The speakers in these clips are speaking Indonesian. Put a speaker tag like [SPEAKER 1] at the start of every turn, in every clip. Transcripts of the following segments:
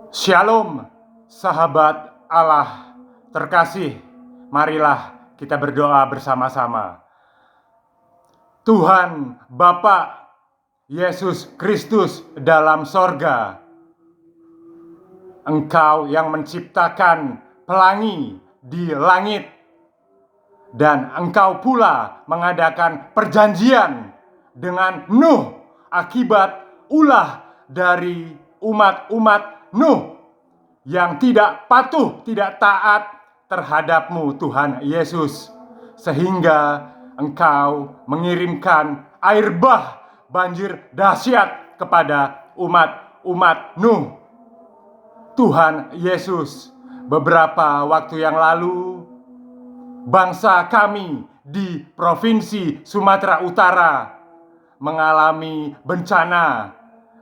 [SPEAKER 1] Shalom, sahabat Allah terkasih. Marilah kita berdoa bersama-sama. Tuhan Bapa Yesus Kristus dalam sorga, Engkau yang menciptakan pelangi di langit, dan Engkau pula mengadakan perjanjian dengan Nuh akibat ulah dari umat-umat Nuh yang tidak patuh, tidak taat terhadap-Mu Tuhan Yesus, sehingga Engkau mengirimkan air bah, banjir dahsyat kepada umat Nuh. Tuhan Yesus, beberapa waktu yang lalu bangsa kami di Provinsi Sumatera Utara mengalami bencana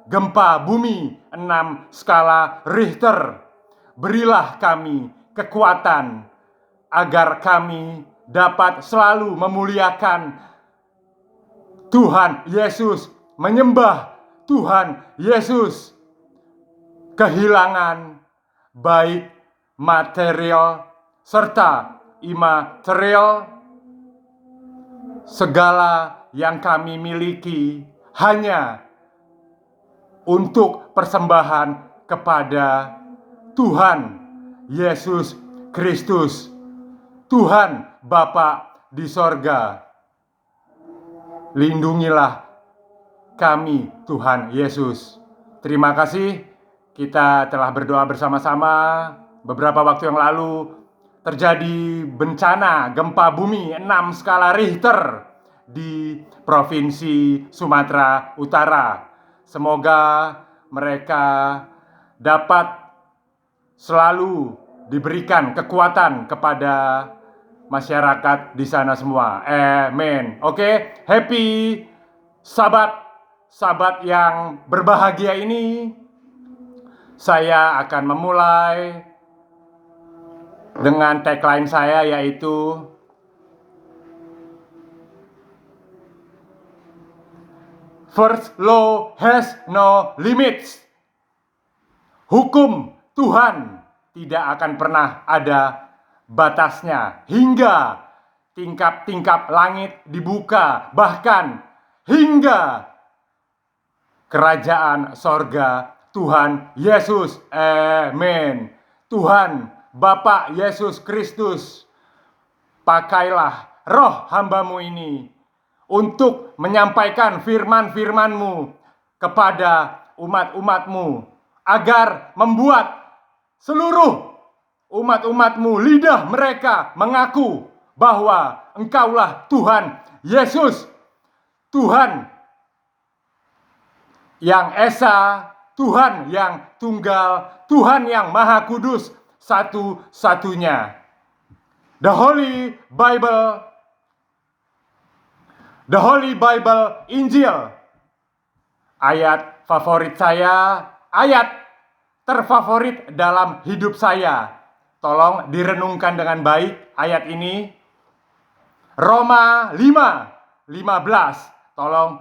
[SPEAKER 1] gempa bumi 6 skala Richter. Berilah kami kekuatan agar kami dapat selalu memuliakan Tuhan Yesus, menyembah Tuhan Yesus. Kehilangan baik material serta imaterial, segala yang kami miliki hanya untuk persembahan kepada Tuhan Yesus Kristus, Tuhan Bapa di sorga. Lindungilah kami Tuhan Yesus. Terima kasih, kita telah berdoa bersama-sama. Beberapa waktu yang lalu terjadi bencana gempa bumi 6 skala Richter di Provinsi Sumatera Utara. Semoga mereka dapat selalu diberikan kekuatan kepada masyarakat di sana semua. Amin. Oke, happy Sabat yang berbahagia ini. Saya akan memulai dengan tagline saya, yaitu First law has no limits. Hukum Tuhan tidak akan pernah ada batasnya, hingga tingkap-tingkap langit dibuka, bahkan hingga kerajaan sorga Tuhan Yesus. Amin. Tuhan Bapa Yesus Kristus, pakailah roh hamba-Mu ini untuk menyampaikan firman-firman-Mu kepada umat-umat-Mu, agar membuat seluruh umat-umat-Mu, lidah mereka mengaku bahwa Engkaulah Tuhan Yesus, Tuhan yang Esa, Tuhan yang tunggal, Tuhan yang Maha Kudus, satu-satunya. The Holy Bible Injil, ayat favorit saya, ayat terfavorit dalam hidup saya. Tolong direnungkan dengan baik ayat ini. Roma 5:15. Tolong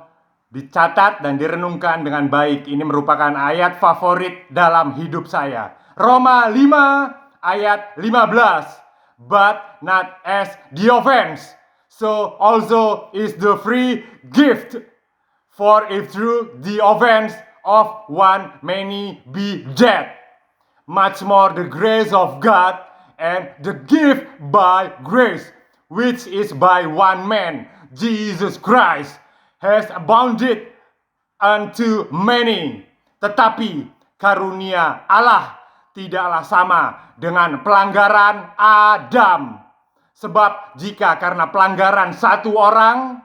[SPEAKER 1] dicatat dan direnungkan dengan baik. Ini merupakan ayat favorit dalam hidup saya. Roma 5 ayat 15. But not as the offense, so also is the free gift. For if through the offense of one many be dead, much more the grace of God and the gift by grace, which is by one man, Jesus Christ, has abounded unto many. Tetapi karunia Allah tidaklah sama dengan pelanggaran Adam. Sebab jika karena pelanggaran satu orang,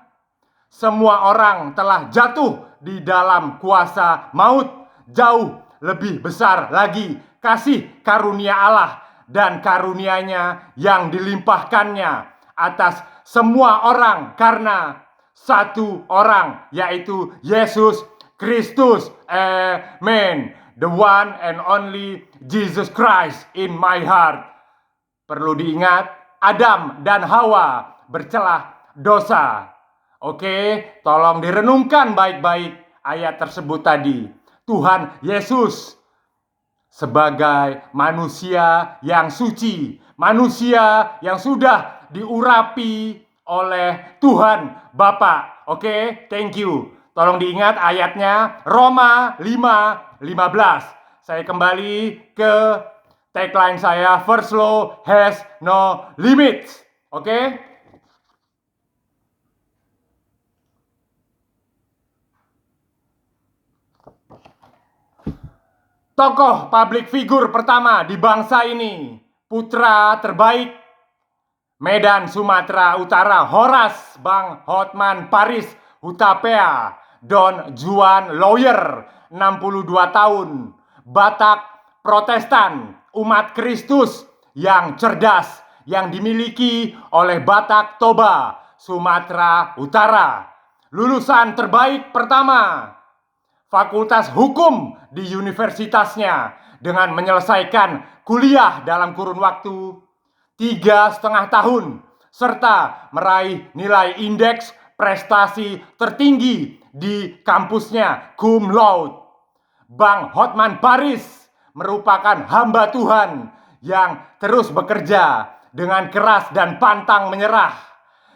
[SPEAKER 1] semua orang telah jatuh di dalam kuasa maut, jauh lebih besar lagi kasih karunia Allah dan karunia-Nya yang dilimpahkannya atas semua orang karena satu orang, yaitu Yesus Kristus. Amen. The one and only Jesus Christ in my heart. Perlu diingat, Adam dan Hawa bercelah dosa. Oke, tolong direnungkan baik-baik ayat tersebut tadi. Tuhan Yesus sebagai manusia yang suci, manusia yang sudah diurapi oleh Tuhan Bapa. Oke, thank you. Tolong diingat ayatnya Roma 5:15. Saya kembali ke tagline saya, first law has no limits. Oke? Tokoh publik figur pertama di bangsa ini, putra terbaik Medan Sumatera Utara, Horas Bang Hotman Paris Hutapea, Don Juan lawyer, 62 tahun, Batak Protestan, umat Kristus yang cerdas, yang dimiliki oleh Batak Toba, Sumatera Utara. Lulusan terbaik pertama, Fakultas Hukum di universitasnya, dengan menyelesaikan kuliah dalam kurun waktu 3,5 tahun, serta meraih nilai indeks prestasi tertinggi di kampusnya cum laude. Bang Hotman Paris merupakan hamba Tuhan yang terus bekerja dengan keras dan pantang menyerah,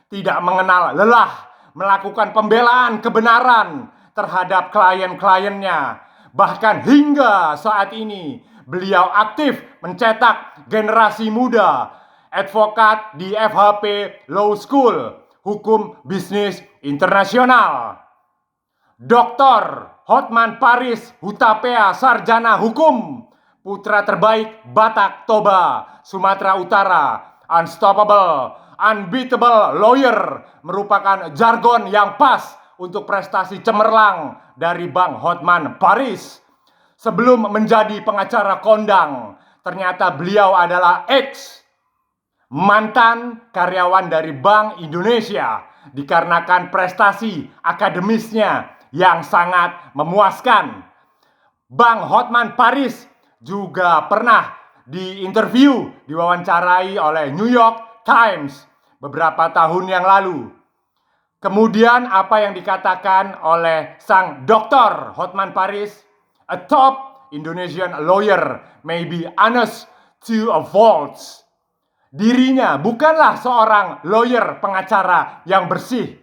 [SPEAKER 1] tidak mengenal lelah, melakukan pembelaan kebenaran terhadap klien-kliennya. Bahkan hingga saat ini, beliau aktif mencetak generasi muda, advokat di FHP Law School, Hukum Bisnis Internasional. Dr. Hotman Paris Hutapea, sarjana hukum, putra terbaik Batak Toba, Sumatera Utara, unstoppable, unbeatable lawyer, merupakan jargon yang pas untuk prestasi cemerlang dari Bang Hotman Paris. Sebelum menjadi pengacara kondang, ternyata beliau adalah mantan karyawan dari Bank Indonesia, dikarenakan prestasi akademisnya yang sangat memuaskan. Bang Hotman Paris juga pernah diinterview, diwawancarai oleh New York Times beberapa tahun yang lalu. Kemudian apa yang dikatakan oleh sang Dr. Hotman Paris, a top Indonesian lawyer may be honest to a fault. Dirinya bukanlah seorang lawyer pengacara yang bersih,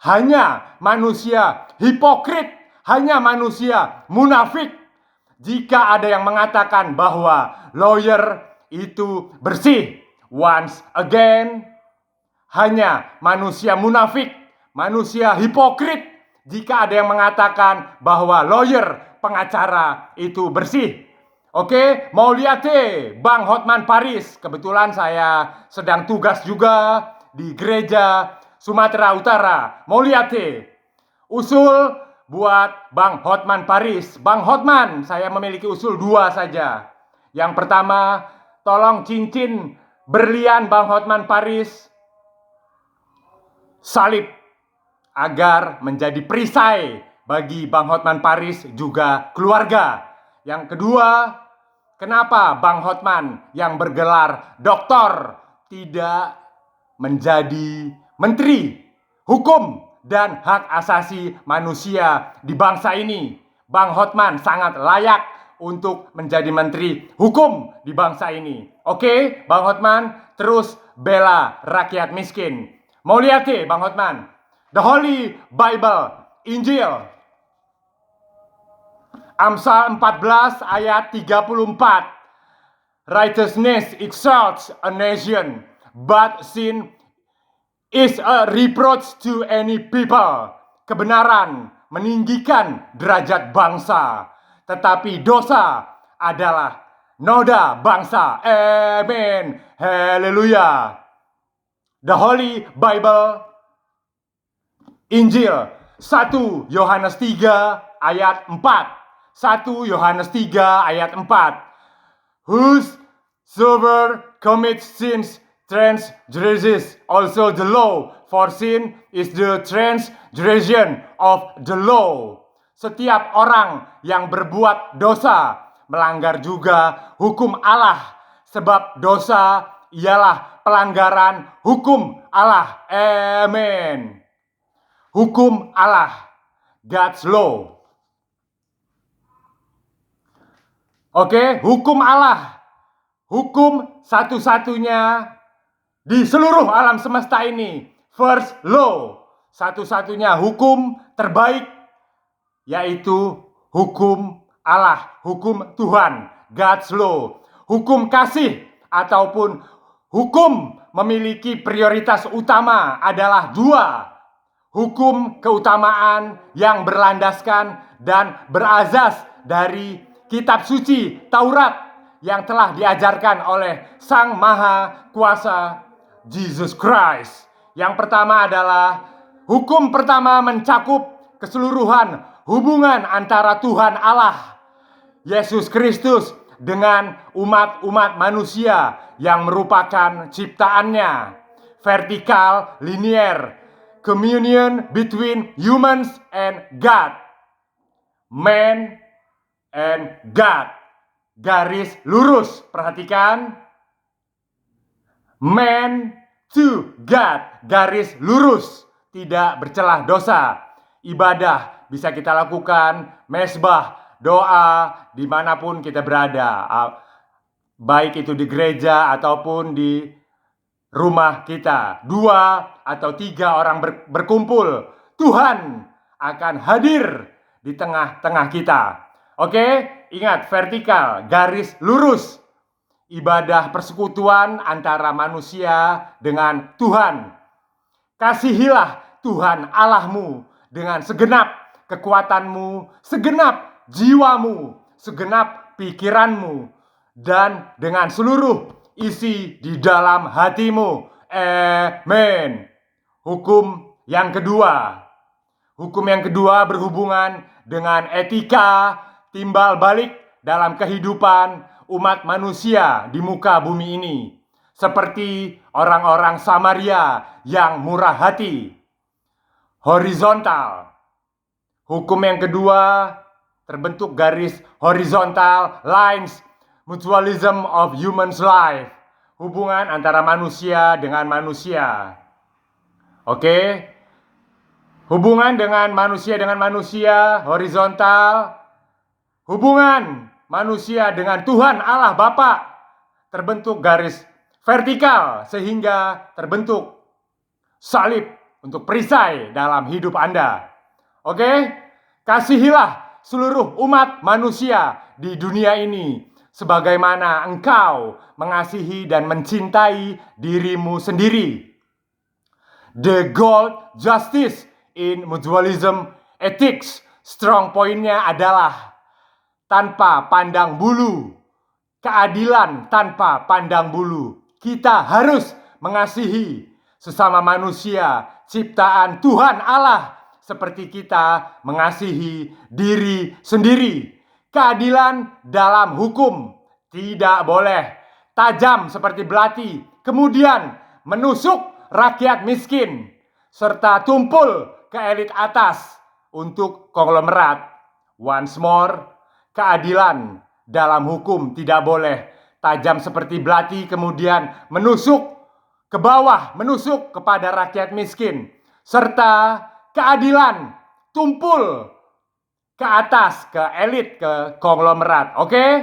[SPEAKER 1] hanya manusia hipokrit, hanya manusia munafik. Jika ada yang mengatakan bahwa lawyer itu bersih, once again, hanya manusia munafik, manusia hipokrit jika ada yang mengatakan bahwa lawyer, pengacara itu bersih. Oke, mau lihat Bang Hotman Paris. Kebetulan saya sedang tugas juga di gereja Sumatera Utara. Mau lihat usul buat Bang Hotman Paris. Bang Hotman, saya memiliki usul 2 saja. Yang pertama, tolong cincin berlian Bang Hotman Paris salib agar menjadi perisai bagi Bang Hotman Paris juga keluarga. Yang kedua, kenapa Bang Hotman yang bergelar doktor tidak menjadi menteri hukum dan hak asasi manusia di bangsa ini? Bang Hotman sangat layak untuk menjadi menteri hukum di bangsa ini. Oke, Bang Hotman terus bela rakyat miskin. Mau lihat Bang Hotman? The Holy Bible, Injil. Amsal 14 ayat 34. Righteousness exalts a nation, but sin is a reproach to any people. Kebenaran meninggikan derajat bangsa, tetapi dosa adalah noda bangsa. Amen. Haleluya. The Holy Bible, Injil 1 Yohanes 3 ayat 4. 1 Yohanes 3 ayat 4. Whosoever commits sins transgresses also the law, for sin is the transgression of the law. Setiap orang yang berbuat dosa melanggar juga hukum Allah, sebab dosa ialah pelanggaran hukum Allah. Amen. Hukum Allah, God's law. Oke, hukum Allah. Hukum satu-satunya di seluruh alam semesta ini. First law. Satu-satunya hukum terbaik yaitu hukum Allah, hukum Tuhan, God's law. Hukum kasih ataupun hukum memiliki prioritas utama adalah dua. Hukum keutamaan yang berlandaskan dan berazas dari kitab suci Taurat yang telah diajarkan oleh Sang Maha Kuasa Jesus Christ. Yang pertama adalah hukum pertama mencakup keseluruhan hubungan antara Tuhan Allah Yesus Kristus dengan umat-umat manusia yang merupakan ciptaannya. Vertikal, linear, communion between humans and God. Man and God. Garis lurus, perhatikan. Man to God, garis lurus, tidak bercelah dosa. Ibadah bisa kita lakukan, mesbah, doa, dimanapun kita berada. Baik itu di gereja ataupun di rumah kita. 2 atau 3 orang berkumpul, Tuhan akan hadir di tengah-tengah kita. Oke, ingat, vertikal, garis lurus. Ibadah persekutuan antara manusia dengan Tuhan. Kasihilah Tuhan Allahmu dengan segenap kekuatanmu, segenap jiwamu, segenap pikiranmu, dan dengan seluruh isi di dalam hatimu. Amen. Hukum yang kedua. Hukum yang kedua berhubungan dengan etika timbal balik dalam kehidupan umat manusia di muka bumi ini. Seperti orang-orang Samaria yang murah hati. Horizontal. Hukum yang kedua terbentuk garis horizontal, lines, mutualism of human's life. Hubungan antara manusia dengan manusia. Oke? Hubungan dengan manusia, horizontal. Hubungan manusia dengan Tuhan Allah Bapa terbentuk garis vertikal sehingga terbentuk salib untuk perisai dalam hidup Anda. Oke? Kasihilah seluruh umat manusia di dunia ini sebagaimana engkau mengasihi dan mencintai dirimu sendiri. The goal justice in mutualism ethics, strong pointnya adalah tanpa pandang bulu, keadilan tanpa pandang bulu. Kita harus mengasihi sesama manusia, ciptaan Tuhan Allah, seperti kita mengasihi diri sendiri. Keadilan dalam hukum tidak boleh tajam seperti belati, kemudian menusuk rakyat miskin, serta tumpul ke elit atas untuk konglomerat. Once more, keadilan dalam hukum tidak boleh tajam seperti belati kemudian menusuk ke bawah, menusuk kepada rakyat miskin. Serta keadilan tumpul ke atas, ke elit, ke konglomerat. Oke?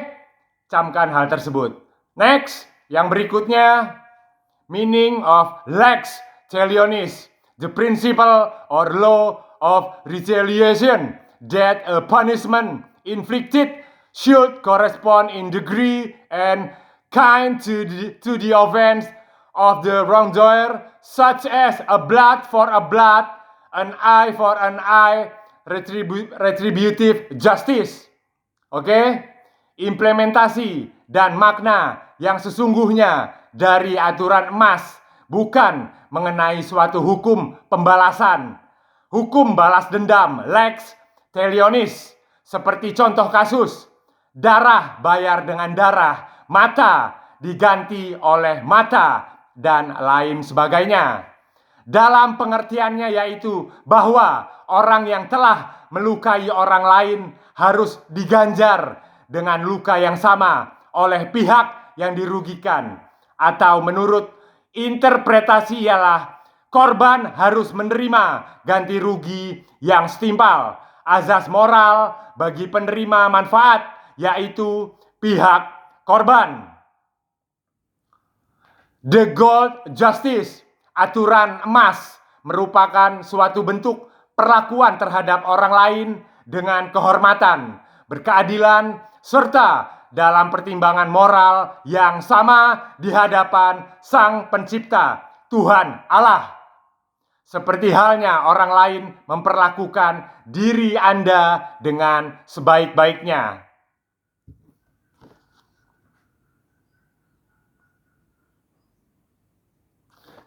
[SPEAKER 1] Camkan hal tersebut. Next, yang berikutnya, meaning of lex talionis, the principle or law of retaliation, that a punishment inflicted should correspond in degree and kind to the offense of the wrongdoer, such as a blood for a blood, an eye for an eye, retributive justice. Oke? Implementasi dan makna yang sesungguhnya dari aturan emas bukan mengenai suatu hukum pembalasan, hukum balas dendam, lex talionis, seperti contoh kasus darah bayar dengan darah, mata diganti oleh mata, dan lain sebagainya. Dalam pengertiannya yaitu bahwa orang yang telah melukai orang lain harus diganjar dengan luka yang sama oleh pihak yang dirugikan. Atau menurut interpretasi ialah korban harus menerima ganti rugi yang setimpal. Azas moral bagi penerima manfaat yaitu pihak korban. The gold justice, aturan emas, merupakan suatu bentuk perlakuan terhadap orang lain dengan kehormatan, berkeadilan, serta dalam pertimbangan moral yang sama di hadapan Sang Pencipta, Tuhan Allah. Seperti halnya orang lain memperlakukan diri Anda dengan sebaik-baiknya.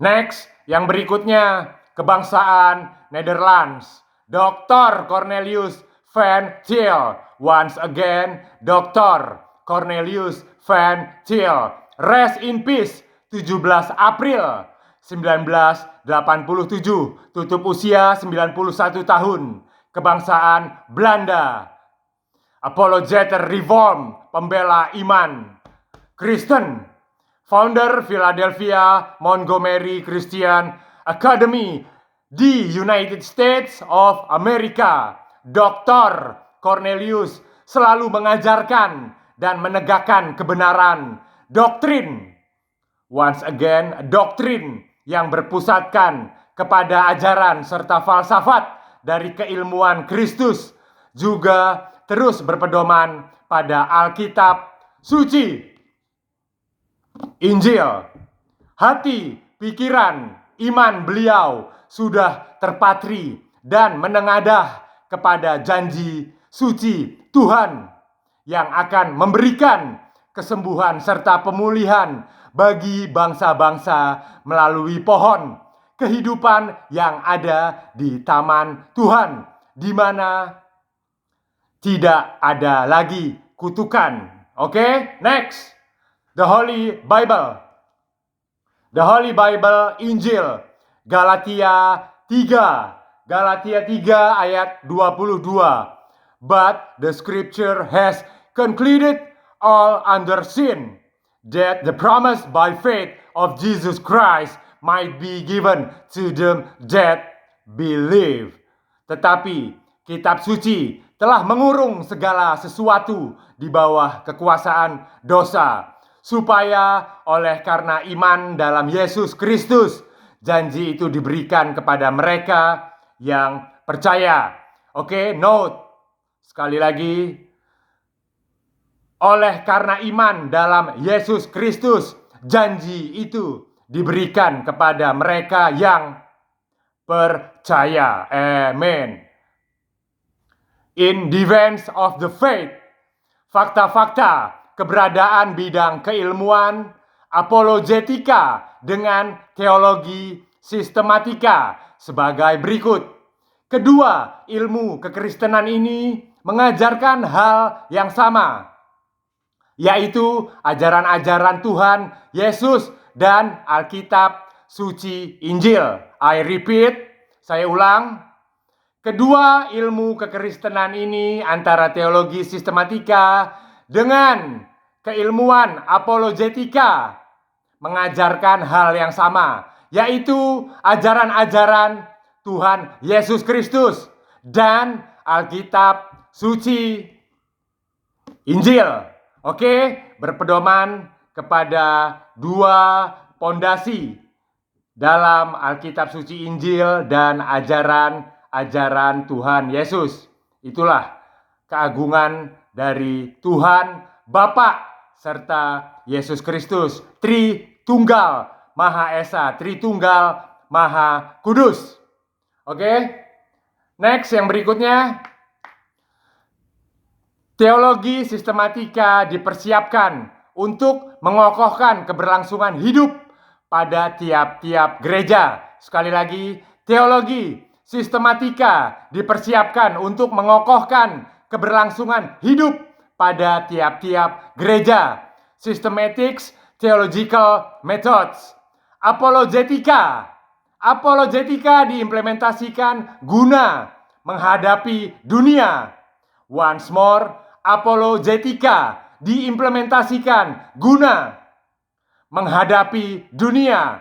[SPEAKER 1] Next, yang berikutnya, kebangsaan Netherlands. Dr. Cornelius Van Til. Once again, Dr. Cornelius Van Til. Rest in peace, 17 April 1987. Tutup usia 91 tahun. Kebangsaan Belanda. Apologeter Reform, pembela iman Kristen. Founder Philadelphia Montgomery Christian Academy di United States of America. Dr. Cornelius selalu mengajarkan dan menegakkan kebenaran doktrin. Once again, doktrin yang berpusatkan kepada ajaran serta falsafat dari keilmuan Kristus, juga terus berpedoman pada Alkitab suci, Injil. Hati, pikiran, iman beliau sudah terpatri dan menengadah kepada janji suci Tuhan yang akan memberikan kesembuhan serta pemulihan bagi bangsa-bangsa melalui pohon kehidupan yang ada di taman Tuhan, di mana tidak ada lagi kutukan. Oke, next. The Holy Bible. The Holy Bible Injil. Galatia 3. Galatia 3 ayat 22. But the scripture has concluded all under sin, that the promise by faith of Jesus Christ might be given to them that believe. Tetapi kitab suci telah mengurung segala sesuatu di bawah kekuasaan dosa, supaya oleh karena iman dalam Yesus Kristus, janji itu diberikan kepada mereka yang percaya. Oke, note. Sekali lagi. Oleh karena iman dalam Yesus Kristus, janji itu diberikan kepada mereka yang percaya. Amen. In defense of the faith, fakta-fakta keberadaan bidang keilmuan, apologetika dengan teologi sistematika sebagai berikut. Kedua, ilmu kekristenan ini mengajarkan hal yang sama, yaitu ajaran-ajaran Tuhan Yesus dan Alkitab suci Injil. I repeat, saya ulang. Kedua ilmu kekristenan ini antara teologi sistematika dengan keilmuan apologetika mengajarkan hal yang sama, yaitu ajaran-ajaran Tuhan Yesus Kristus dan Alkitab suci Injil. Oke, berpedoman kepada dua pondasi dalam Alkitab suci Injil dan ajaran Tuhan Yesus. Itulah keagungan dari Tuhan Bapa serta Yesus Kristus, Tritunggal Maha Esa, Tritunggal Maha Kudus. Oke, next yang berikutnya. Teologi sistematika dipersiapkan untuk mengokohkan keberlangsungan hidup pada tiap-tiap gereja. Sekali lagi, teologi sistematika dipersiapkan untuk mengokohkan keberlangsungan hidup pada tiap-tiap gereja. Systematics, theological methods. Apologetika. Apologetika diimplementasikan guna menghadapi dunia. Once more, apologetika diimplementasikan guna menghadapi dunia.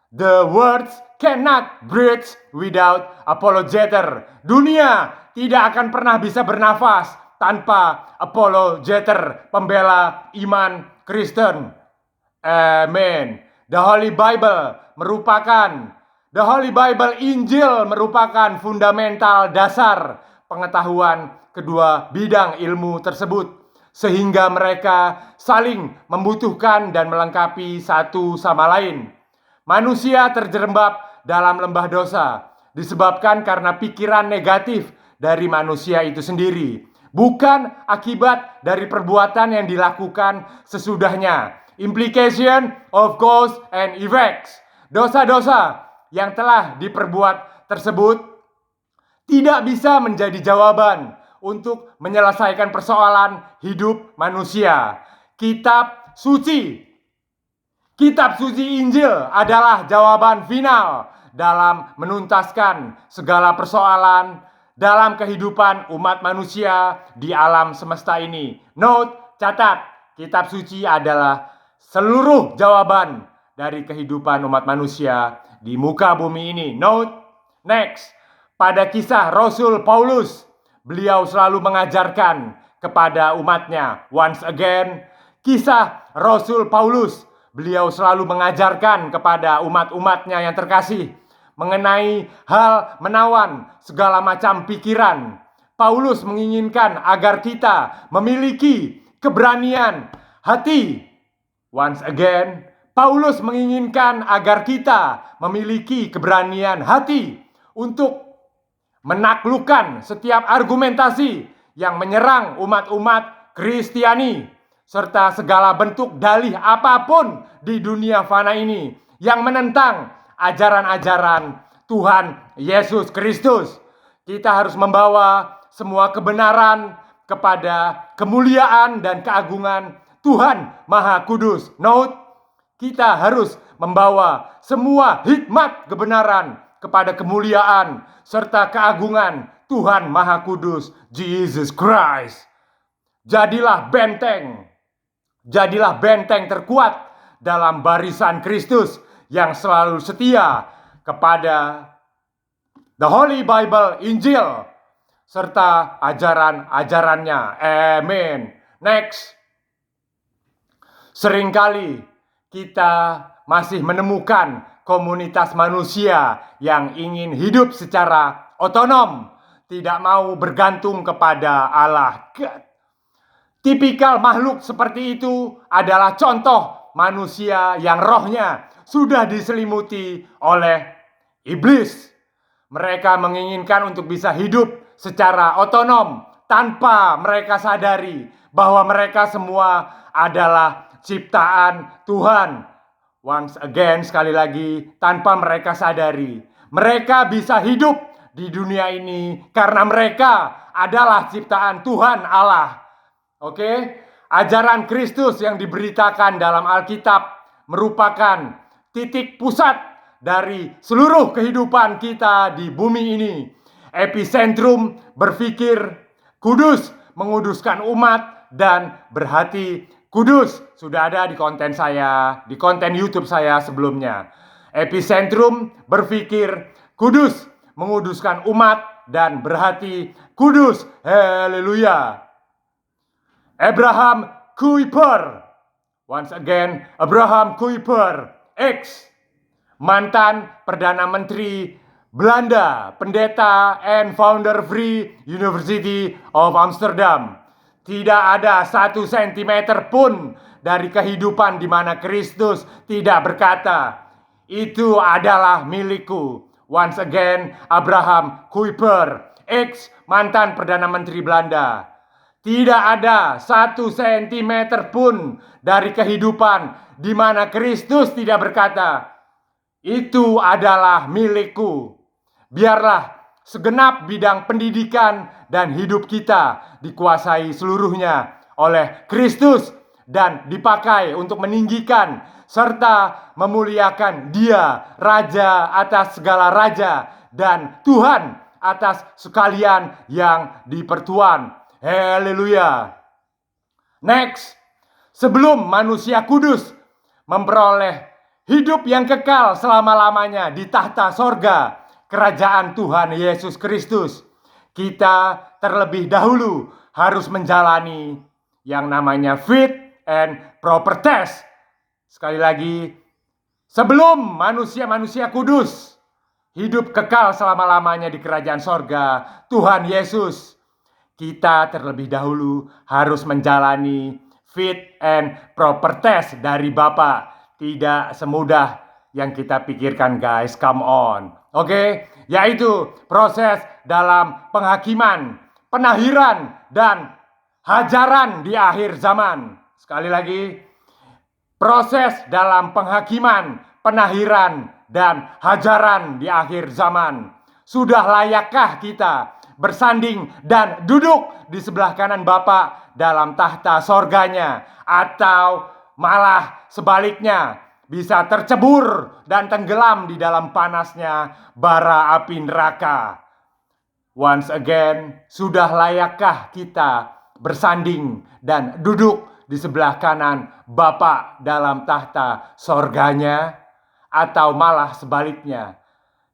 [SPEAKER 1] The words cannot breathe without apologeter. Dunia tidak akan pernah bisa bernafas tanpa apologeter, pembela iman Kristen. Amin. The Holy Bible Injil merupakan fundamental dasar pengetahuan kedua bidang ilmu tersebut, sehingga mereka saling membutuhkan dan melengkapi satu sama lain. Manusia terjerembab dalam lembah dosa disebabkan karena pikiran negatif dari manusia itu sendiri, bukan akibat dari perbuatan yang dilakukan sesudahnya. Implication of cause and effects. Dosa-dosa yang telah diperbuat tersebut tidak bisa menjadi jawaban untuk menyelesaikan persoalan hidup manusia. Kitab suci Injil adalah jawaban final dalam menuntaskan segala persoalan dalam kehidupan umat manusia di alam semesta ini. Note, catat, kitab suci adalah seluruh jawaban dari kehidupan umat manusia di muka bumi ini. Note, next, pada kisah Rasul Paulus, beliau selalu mengajarkan kepada umatnya. Once again, kisah Rasul Paulus, beliau selalu mengajarkan kepada umat-umatnya yang terkasih mengenai hal menawan segala macam pikiran. Paulus menginginkan agar kita memiliki keberanian hati. Once again, Paulus menginginkan agar kita memiliki keberanian hati untuk menaklukkan setiap argumentasi yang menyerang umat-umat Kristiani, serta segala bentuk dalih apapun di dunia fana ini yang menentang ajaran-ajaran Tuhan Yesus Kristus. Kita harus membawa semua kebenaran kepada kemuliaan dan keagungan Tuhan Maha Kudus. Note, kita harus membawa semua hikmat kebenaran kepada kemuliaan serta keagungan Tuhan Maha Kudus, Jesus Christ. Jadilah benteng terkuat dalam barisan Kristus yang selalu setia kepada The Holy Bible Injil serta ajaran-ajarannya. Amin. Next. Seringkali kita masih menemukan komunitas manusia yang ingin hidup secara otonom, tidak mau bergantung kepada Allah. Tipikal makhluk seperti itu adalah contoh manusia yang rohnya sudah diselimuti oleh iblis. Mereka menginginkan untuk bisa hidup secara otonom tanpa mereka sadari bahwa mereka semua adalah ciptaan Tuhan. Once again, sekali lagi, tanpa mereka sadari, mereka bisa hidup di dunia ini karena mereka adalah ciptaan Tuhan Allah. Oke? Ajaran Kristus yang diberitakan dalam Alkitab merupakan titik pusat dari seluruh kehidupan kita di bumi ini. Epicentrum berpikir kudus, menguduskan umat, dan berhati kudus. Sudah ada di konten saya, di konten YouTube saya sebelumnya. Epicentrum berpikir kudus, menguduskan umat, dan berhati kudus. Haleluya. Abraham Kuyper. Once again, Abraham Kuyper, X, mantan Perdana Menteri Belanda, pendeta and founder Free University of Amsterdam. Tidak ada 1 sentimeter pun dari kehidupan di mana Kristus tidak berkata, "Itu adalah milikku." Once again, Abraham Kuyper, X, mantan Perdana Menteri Belanda. Tidak ada 1 sentimeter pun dari kehidupan di mana Kristus tidak berkata, "Itu adalah milikku." Biarlah segenap bidang pendidikan dan hidup kita dikuasai seluruhnya oleh Kristus dan dipakai untuk meninggikan serta memuliakan Dia, Raja atas segala raja dan Tuhan atas sekalian yang dipertuan. Haleluya. Next, sebelum manusia kudus memperoleh hidup yang kekal selama-lamanya di tahta sorga kerajaan Tuhan Yesus Kristus, kita terlebih dahulu harus menjalani yang namanya fit and proper test. Sekali lagi, sebelum manusia-manusia kudus hidup kekal selama-lamanya di kerajaan sorga Tuhan Yesus, kita terlebih dahulu harus menjalani fit and proper test dari Bapa. Tidak semudah yang kita pikirkan, guys. Come on. Oke, yaitu proses dalam penghakiman, penahiran, dan hajaran di akhir zaman. Sekali lagi, proses dalam penghakiman, penahiran, dan hajaran di akhir zaman. Sudah layakkah kita bersanding dan duduk di sebelah kanan Bapa dalam tahta sorganya, atau malah sebaliknya bisa tercebur dan tenggelam di dalam panasnya bara api neraka? Once again, sudah layakkah kita bersanding dan duduk di sebelah kanan Bapa dalam tahta sorganya, atau malah sebaliknya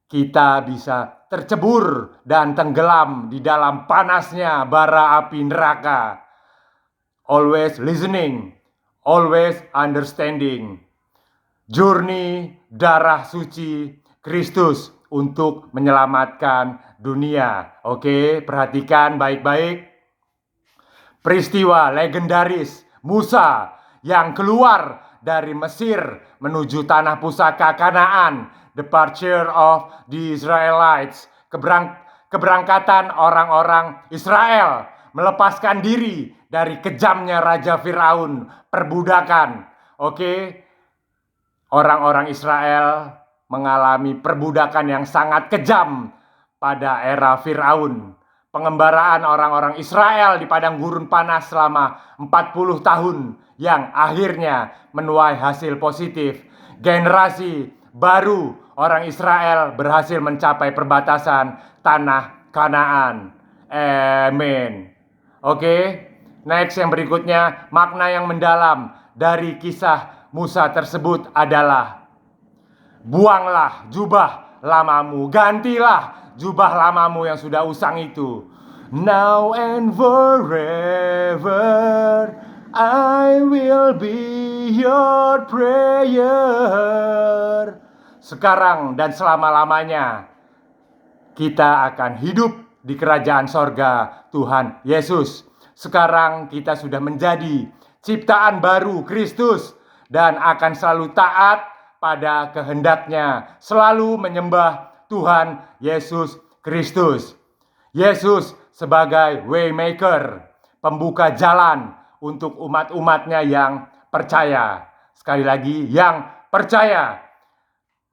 [SPEAKER 1] kita bisa tercebur dan tenggelam di dalam panasnya bara api neraka? Always listening, always understanding. Journey darah suci Kristus untuk menyelamatkan dunia. Oke, perhatikan baik-baik. Peristiwa legendaris Musa yang keluar dari Mesir menuju tanah pusaka Kanaan, departure of the Israelites, keberangkatan orang-orang Israel melepaskan diri dari kejamnya Raja Firaun, perbudakan. Oke, orang-orang Israel mengalami perbudakan yang sangat kejam pada era Firaun. Pengembaraan orang-orang Israel di padang gurun panas selama 40 tahun yang akhirnya menuai hasil positif. Generasi baru orang Israel berhasil mencapai perbatasan tanah Kanaan. Amin. Oke, next yang berikutnya, makna yang mendalam dari kisah Musa tersebut adalah: buanglah jubah lamamu, gantilah jubah lamamu yang sudah usang itu. Now and forever I will be your prayer. Sekarang dan selama-lamanya kita akan hidup di kerajaan sorga Tuhan Yesus. Sekarang kita sudah menjadi ciptaan baru Kristus dan akan selalu taat pada kehendaknya, selalu menyembah Tuhan Yesus Kristus. Yesus sebagai waymaker, pembuka jalan untuk umat-umatnya yang percaya. Sekali lagi, yang percaya.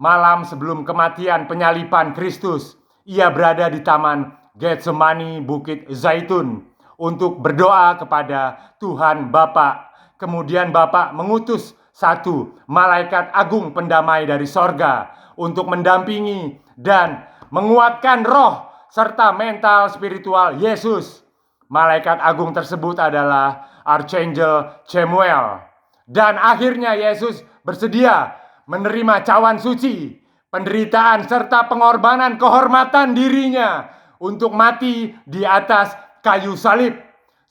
[SPEAKER 1] Malam sebelum kematian penyaliban Kristus, ia berada di Taman Getsemani, Bukit Zaitun, untuk berdoa kepada Tuhan Bapa. Kemudian Bapa mengutus satu malaikat agung pendamai dari sorga untuk mendampingi dan menguatkan roh serta mental spiritual Yesus. Malaikat agung tersebut adalah Archangel Chamuel. Dan akhirnya Yesus bersedia menerima cawan suci, penderitaan serta pengorbanan kehormatan dirinya untuk mati di atas kayu salib,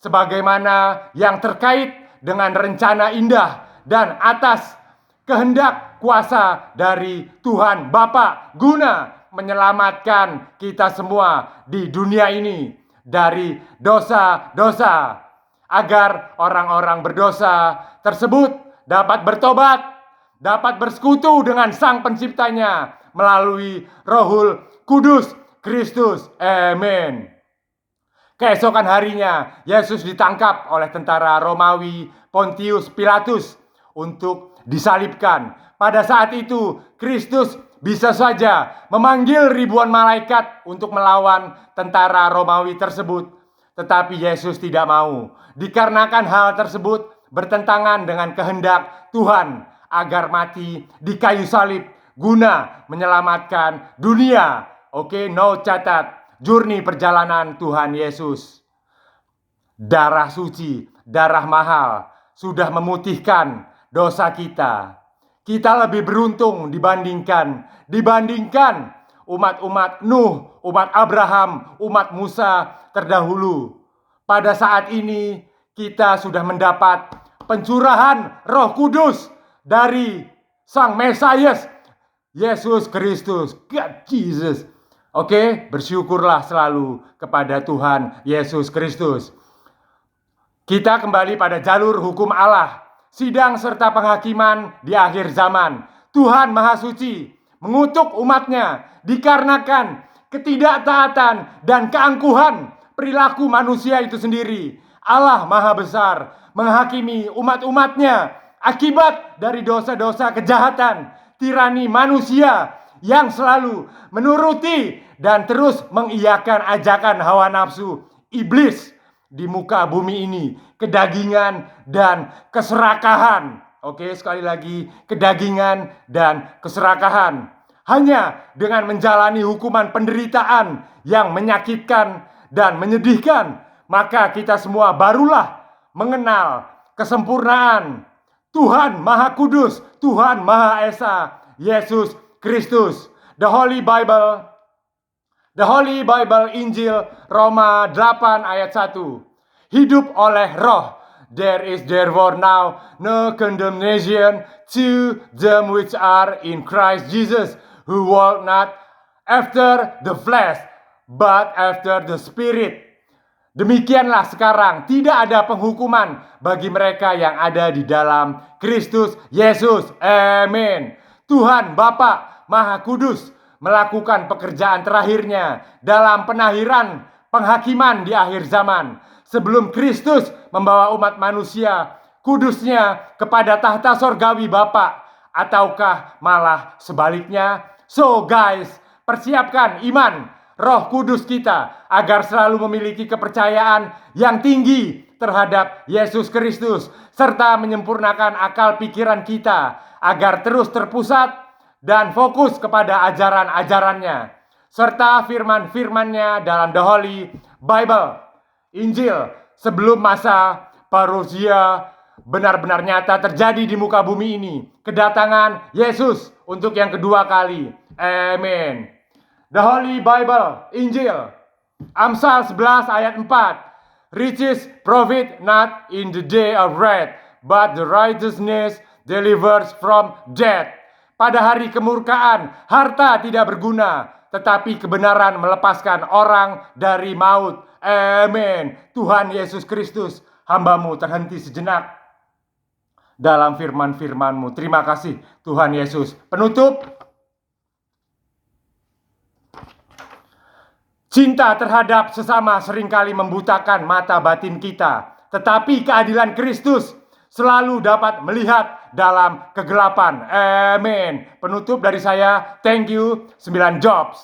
[SPEAKER 1] sebagaimana yang terkait dengan rencana indah dan atas kehendak kuasa dari Tuhan Bapa, guna menyelamatkan kita semua di dunia ini dari dosa-dosa, agar orang-orang berdosa tersebut dapat bertobat, dapat bersekutu dengan Sang Penciptanya melalui Rohul Kudus Kristus. Amin. Keesokan harinya Yesus ditangkap oleh tentara Romawi Pontius Pilatus untuk disalibkan. Pada saat itu Kristus bisa saja memanggil ribuan malaikat untuk melawan tentara Romawi tersebut. Tetapi Yesus tidak mau, dikarenakan hal tersebut bertentangan dengan kehendak Tuhan agar mati di kayu salib guna menyelamatkan dunia. Oke, no catat. Journey perjalanan Tuhan Yesus. Darah suci, darah mahal sudah memutihkan dosa kita. Kita lebih beruntung dibandingkan umat-umat Nuh, umat Abraham, umat Musa terdahulu. pada saat ini kita sudah mendapat pencurahan Roh Kudus dari Sang Mesias, Yesus Kristus, God Jesus. Oke, bersyukurlah selalu kepada Tuhan Yesus Kristus. Kita kembali pada jalur hukum Allah, sidang serta penghakiman di akhir zaman. Tuhan Maha Suci mengutuk umatnya dikarenakan ketidaktaatan dan keangkuhan perilaku manusia itu sendiri. Allah Maha Besar menghakimi umat-umatnya akibat dari dosa-dosa kejahatan, tirani manusia yang selalu menuruti dan terus mengiyakan ajakan hawa nafsu iblis di muka bumi ini, kedagingan dan keserakahan. Oke, sekali lagi, kedagingan dan keserakahan. Hanya dengan menjalani hukuman penderitaan yang menyakitkan dan menyedihkan, maka kita semua barulah mengenal kesempurnaan Tuhan Maha Kudus, Tuhan Maha Esa, Yesus Kristus. The Holy Bible Injil Roma 8 ayat 1. Hidup oleh roh. There is therefore now no condemnation to them which are in Christ Jesus, who walk not after the flesh, but after the Spirit. Demikianlah sekarang tidak ada penghukuman bagi mereka yang ada di dalam Kristus Yesus. Amin. Tuhan Bapa Maha Kudus melakukan pekerjaan terakhirnya dalam penahiran penghakiman di akhir zaman. Sebelum Kristus membawa umat manusia kudusnya kepada tahta sorgawi Bapa, ataukah malah sebaliknya? So guys, persiapkan iman Roh Kudus kita agar selalu memiliki kepercayaan yang tinggi terhadap Yesus Kristus, serta menyempurnakan akal pikiran kita agar terus terpusat dan fokus kepada ajaran-ajarannya serta firman-firmannya dalam The Holy Bible Injil. Sebelum masa parousia benar-benar nyata terjadi di muka bumi ini, kedatangan Yesus untuk yang kedua kali. Amin. The Holy Bible Injil Amsal 11 ayat 4. Riches profit not in the day of wrath, but the righteousness delivers from death. Pada hari kemurkaan, harta tidak berguna, tetapi kebenaran melepaskan orang dari maut. Amin. Tuhan Yesus Kristus, hamba-Mu terhenti sejenak dalam firman-firman-Mu. Terima kasih Tuhan Yesus. Penutup, cinta terhadap sesama seringkali membutakan mata batin kita, tetapi keadilan Kristus selalu dapat melihat dalam kegelapan. Amin. Penutup dari saya, thank you, 9 jobs.